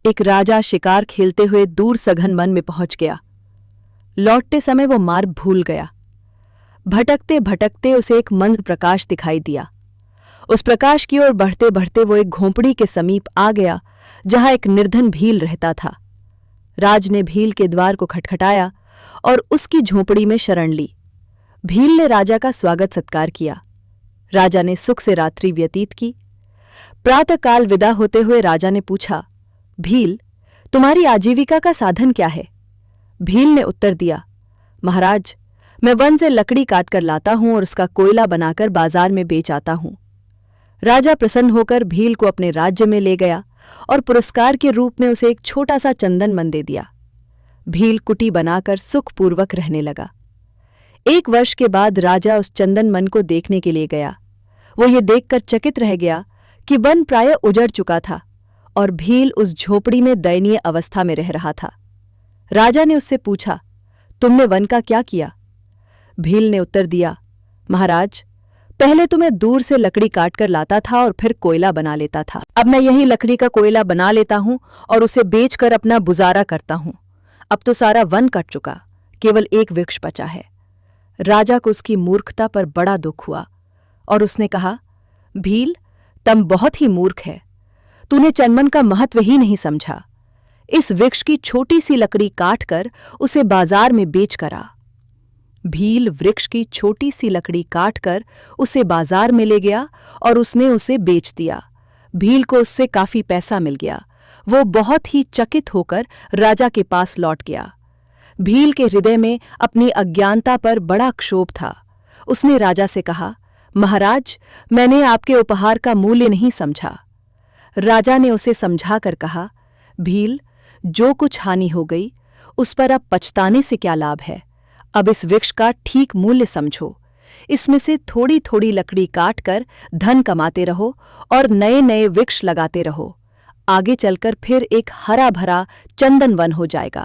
एक राजा शिकार खेलते हुए दूर सघन वन में पहुंच गया। लौटते समय वो मार्ग भूल गया। भटकते भटकते उसे एक मंद प्रकाश दिखाई दिया। उस प्रकाश की ओर बढ़ते बढ़ते वो एक झोंपड़ी के समीप आ गया, जहां एक निर्धन भील रहता था। राज ने भील के द्वार को खटखटाया और उसकी झोंपड़ी में शरण ली। भील ने राजा का स्वागत सत्कार किया। राजा ने सुख से रात्रि व्यतीत की। प्रातःकाल विदा होते हुए राजा ने पूछा, भील, तुम्हारी आजीविका का साधन क्या है? भील ने उत्तर दिया, महाराज, मैं वन से लकड़ी काटकर लाता हूं और उसका कोयला बनाकर बाजार में बेच आता हूं। राजा प्रसन्न होकर भील को अपने राज्य में ले गया और पुरस्कार के रूप में उसे एक छोटा सा चंदन वन दे दिया। भील कुटी बनाकर सुखपूर्वक रहने लगा। 1 वर्ष के बाद राजा उस चंदन वन को देखने के लिए गया। वो ये देखकर चकित रह गया कि वन प्रायः उजड़ चुका था और भील उस झोपड़ी में दयनीय अवस्था में रह रहा था। राजा ने उससे पूछा, तुमने वन का क्या किया? भील ने उत्तर दिया, महाराज, पहले तो मैं दूर से लकड़ी काटकर लाता था और फिर कोयला बना लेता था। अब मैं यही लकड़ी का कोयला बना लेता हूं और उसे बेचकर अपना गुजारा करता हूं। अब तो सारा वन कट चुका, केवल एक वृक्ष बचा है। राजा को उसकी मूर्खता पर बड़ा दुख हुआ और उसने कहा, भील, तुम बहुत ही मूर्ख है। तूने चंदन का महत्व ही नहीं समझा। इस वृक्ष की छोटी सी लकड़ी काटकर उसे बाजार में बेच कर आ। भील वृक्ष की छोटी सी लकड़ी काटकर उसे बाजार में ले गया और उसने उसे बेच दिया। भील को उससे काफी पैसा मिल गया। वो बहुत ही चकित होकर राजा के पास लौट गया। भील के हृदय में अपनी अज्ञानता पर बड़ा क्षोभ था। उसने राजा से कहा, महाराज, मैंने आपके उपहार का मूल्य नहीं समझा। राजा ने उसे समझाकर कहा, भील, जो कुछ हानि हो गई उस पर अब पछताने से क्या लाभ है। अब इस वृक्ष का ठीक मूल्य समझो। इसमें से थोड़ी थोड़ी लकड़ी काटकर धन कमाते रहो और नए नए वृक्ष लगाते रहो। आगे चलकर फिर एक हरा भरा चंदन वन हो जाएगा।